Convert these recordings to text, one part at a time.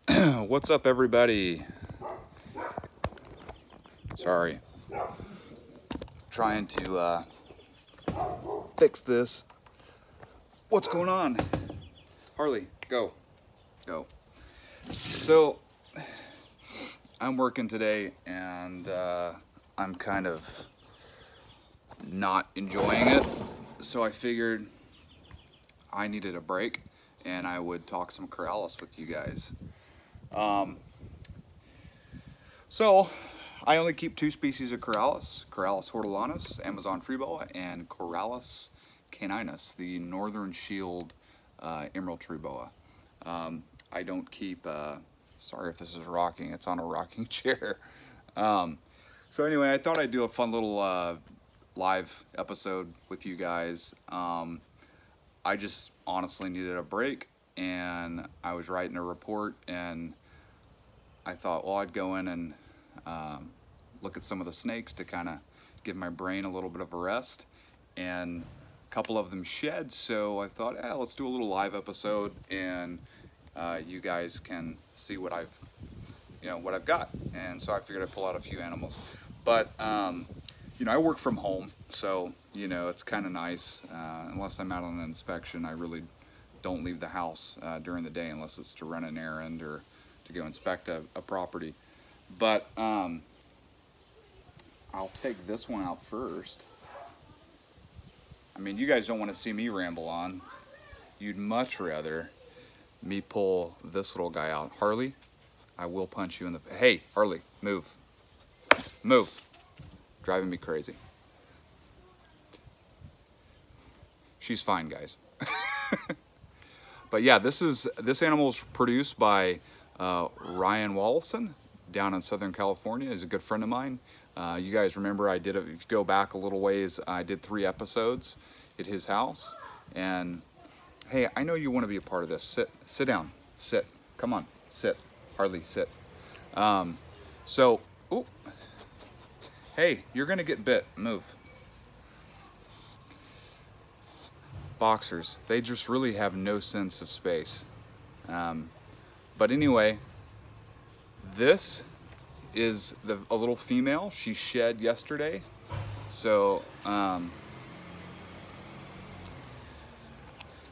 What's up, everybody? Sorry, trying to fix this. What's going on? Harley, go. So I'm working today and I'm kind of not enjoying it, so I figured I needed a break and I would talk some Corallus with you guys. So I only keep two species of Corallus: Corallus hortulana, Amazon tree boa, and Corallus caninus, the northern shield emerald tree boa. I don't keep, sorry if this is rocking, it's on a rocking chair. So anyway, I thought I'd do a fun little live episode with you guys. I just honestly needed a break, and I was writing a report, and I thought, well, I'd go in and look at some of the snakes to kind of give my brain a little bit of a rest, and a couple of them shed, so I thought, let's do a little live episode, and you guys can see what I've got. And so I figured I'd pull out a few animals, but I work from home, so it's kind of nice. Unless I'm out on an inspection, I really don't leave the house during the day unless it's to run an errand or to go inspect a property. But I'll take this one out first. I mean, you guys don't want to see me ramble on. You'd much rather me pull this little guy out. Harley, I will punch you in the... Hey, Harley, move. Move. Driving me crazy. She's fine, guys. But yeah, this animal is produced by Ryan Wallison down in Southern California. He's a good friend of mine. You guys remember if you go back a little ways, I did 3 episodes at his house. And hey, I know you want to be a part of this. Sit down, sit, come on, sit, Harley, sit. Ooh, hey, you're gonna get bit, move. Boxers, they just really have no sense of space. But anyway, this is a little female. She shed yesterday, so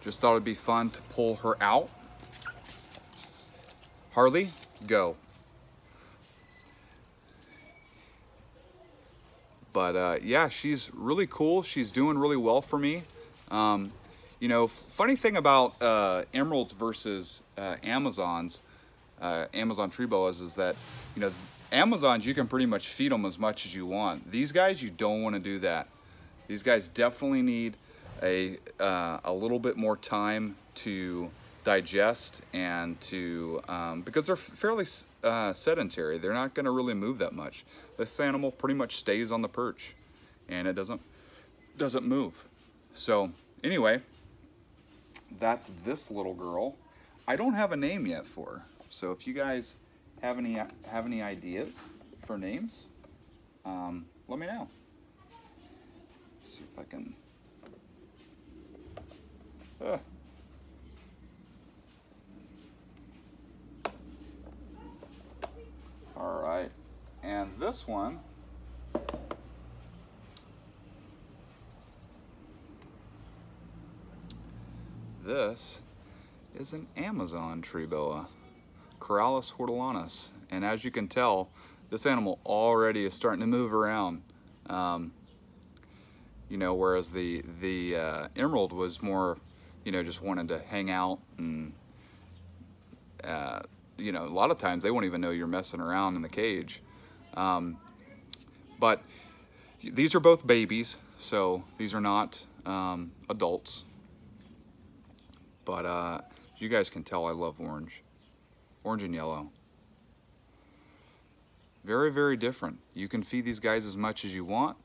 just thought it'd be fun to pull her out. Harley, go. But yeah, she's really cool. She's doing really well for me. Funny thing about emeralds versus Amazons, Amazon tree boas, is that, Amazons, you can pretty much feed them as much as you want. These guys, you don't want to do that. These guys definitely need a little bit more time to digest and to, because they're fairly sedentary. They're not going to really move that much. This animal pretty much stays on the perch, and it doesn't move. So anyway, that's this little girl. I don't have a name yet for her. So if you guys have any ideas for names, let me know. Let's see if I can. All right, and this one, this is an Amazon tree boa, Corallus hortulana, and as you can tell, this animal already is starting to move around. Whereas the emerald was more, just wanted to hang out, and a lot of times they won't even know you're messing around in the cage. But these are both babies, so these are not adults. But as you guys can tell, I love orange and yellow. Very, very different. You can feed these guys as much as you want.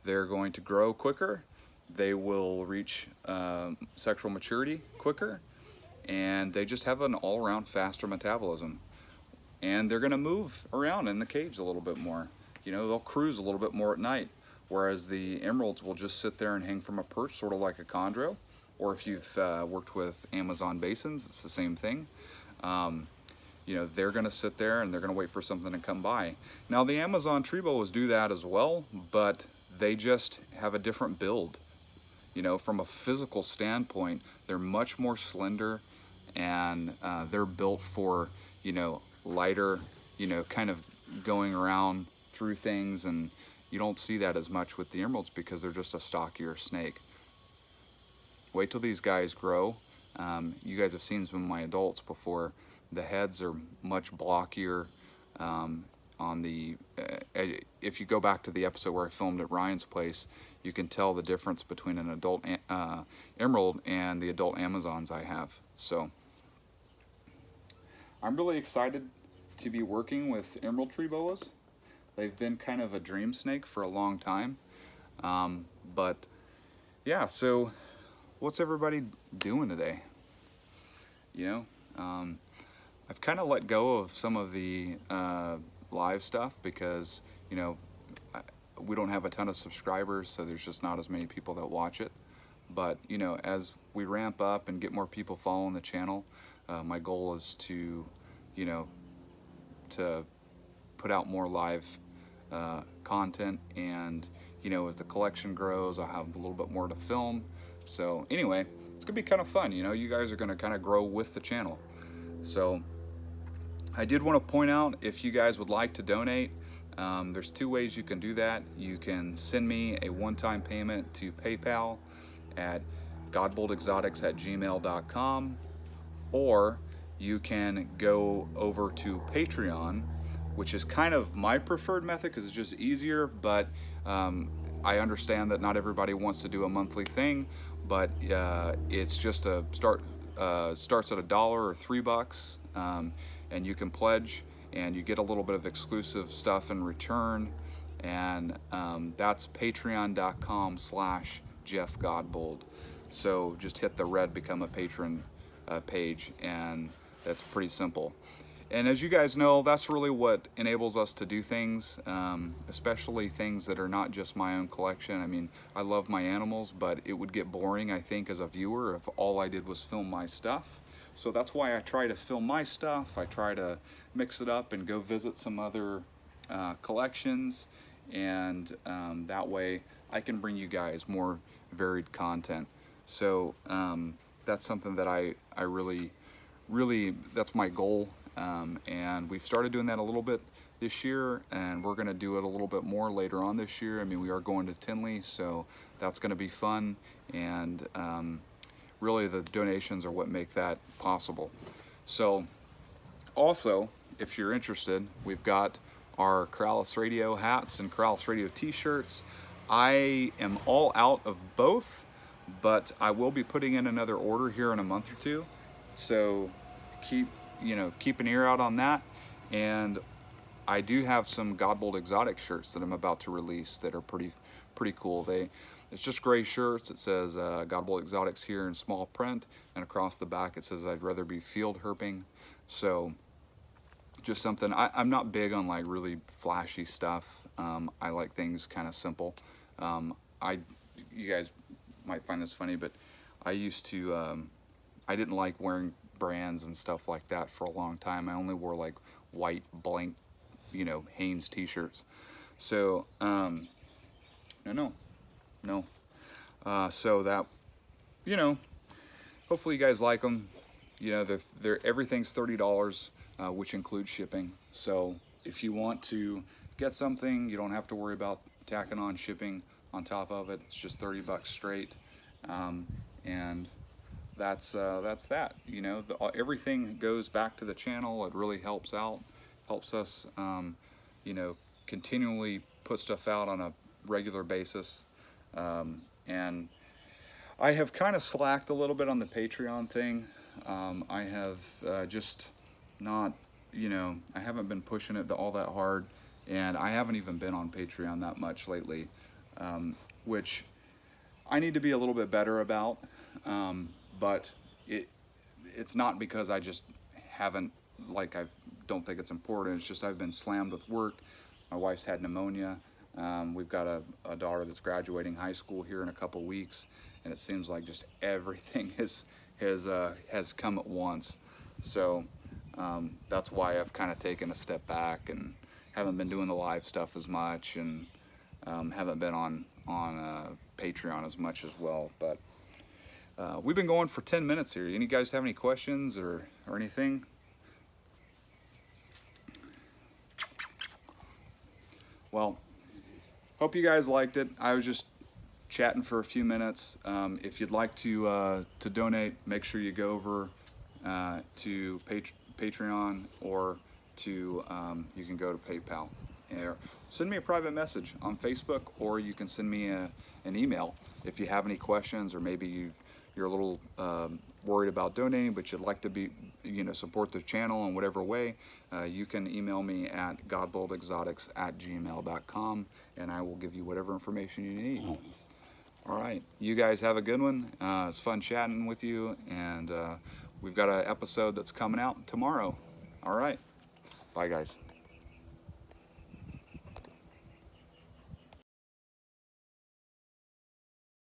They're going to grow quicker. They will reach sexual maturity quicker, and they just have an all-around faster metabolism. And they're going to move around in the cage a little bit more. They'll cruise a little bit more at night, whereas the emeralds will just sit there and hang from a perch, sort of like a chondro. Or if you've worked with Amazon basins, it's the same thing. you know, they're gonna sit there and they're gonna wait for something to come by. Now the Amazon tree boas do that as well, but they just have a different build. You know, from a physical standpoint, they're much more slender, and they're built for, you know, lighter, you know, kind of going around through things, and you don't see that as much with the emeralds because they're just a stockier snake. Wait till these guys grow. You guys have seen some of my adults before. The heads are much blockier. On the if you go back to the episode where I filmed at Ryan's place, you can tell the difference between an adult emerald and the adult Amazons I have. So I'm really excited to be working with emerald tree boas. They've been kind of a dream snake for a long time. But yeah, so what's everybody doing today? You know, I've kind of let go of some of the live stuff because, you know, we don't have a ton of subscribers, so there's just not as many people that watch it. But, you know, as we ramp up and get more people following the channel, my goal is to, you know, to put out more live content, and, you know, as the collection grows, I'll have a little bit more to film. So anyway, it's gonna be kind of fun. You know, you guys are gonna kind of grow with the channel. So I did want to point out, if you guys would like to donate, there's two ways you can do that. You can send me a one-time payment to PayPal at godboldexotics@gmail.com, or you can go over to Patreon, which is kind of my preferred method because it's just easier, but I understand that not everybody wants to do a monthly thing, but it's just a starts at $1 or $3, and you can pledge and you get a little bit of exclusive stuff in return, and that's patreon.com/JeffGodbold. So just hit the red become a patron page, and that's pretty simple. And as you guys know, that's really what enables us to do things, especially things that are not just my own collection. I mean, I love my animals, but it would get boring, I think, as a viewer if all I did was film my stuff. So that's why I try to film my stuff. I try to mix it up and go visit some other collections, and that way I can bring you guys more varied content. So that's something that I really, that's my goal. And we've started doing that a little bit this year, and we're going to do it a little bit more later on this year. I mean, we are going to Tinley, so that's going to be fun, and really the donations are what make that possible. So also, if you're interested, we've got our Corallus Radio hats and Corallus Radio t-shirts. I am all out of both, but I will be putting in another order here in a month or two, so keep an ear out on that. And I do have some Godbold Exotic shirts that I'm about to release that are pretty cool. It's just gray shirts. It says Godbold Exotics here in small print, and across the back it says I'd rather be field herping. So just something, I'm not big on like really flashy stuff. I like things kind of simple. You guys might find this funny, but I used to, I didn't like wearing brands and stuff like that for a long time. I only wore like white blank, you know, Hanes t-shirts. So no. So that, you know, hopefully you guys like them. You know, everything's $30, which includes shipping. So if you want to get something, you don't have to worry about tacking on shipping on top of it. It's just $30 straight, and that's that. You know, everything goes back to the channel. It really helps us, you know, continually put stuff out on a regular basis. And I have kind of slacked a little bit on the Patreon thing. I have just not, you know, I haven't been pushing it all that hard, and I haven't even been on Patreon that much lately, which I need to be a little bit better about. But it's not because I just haven't, like, I don't think it's important. It's just I've been slammed with work. My wife's had pneumonia. We've got a daughter that's graduating high school here in a couple weeks, and it seems like just everything has come at once. So That's why I've kind of taken a step back and haven't been doing the live stuff as much, and haven't been on Patreon as much as well. But we've been going for 10 minutes here. Any guys have any questions or anything? Well, hope you guys liked it. I was just chatting for a few minutes. If you'd like to donate, make sure you go over to Patreon, or to you can go to PayPal. Or send me a private message on Facebook, or you can send me an email if you have any questions, or maybe you're a little worried about donating, but you'd like to support the channel in whatever way. You can email me at godboldexotics@gmail.com, and I will give you whatever information you need. All right, you guys have a good one. It's fun chatting with you, and we've got an episode that's coming out tomorrow. All right, bye guys.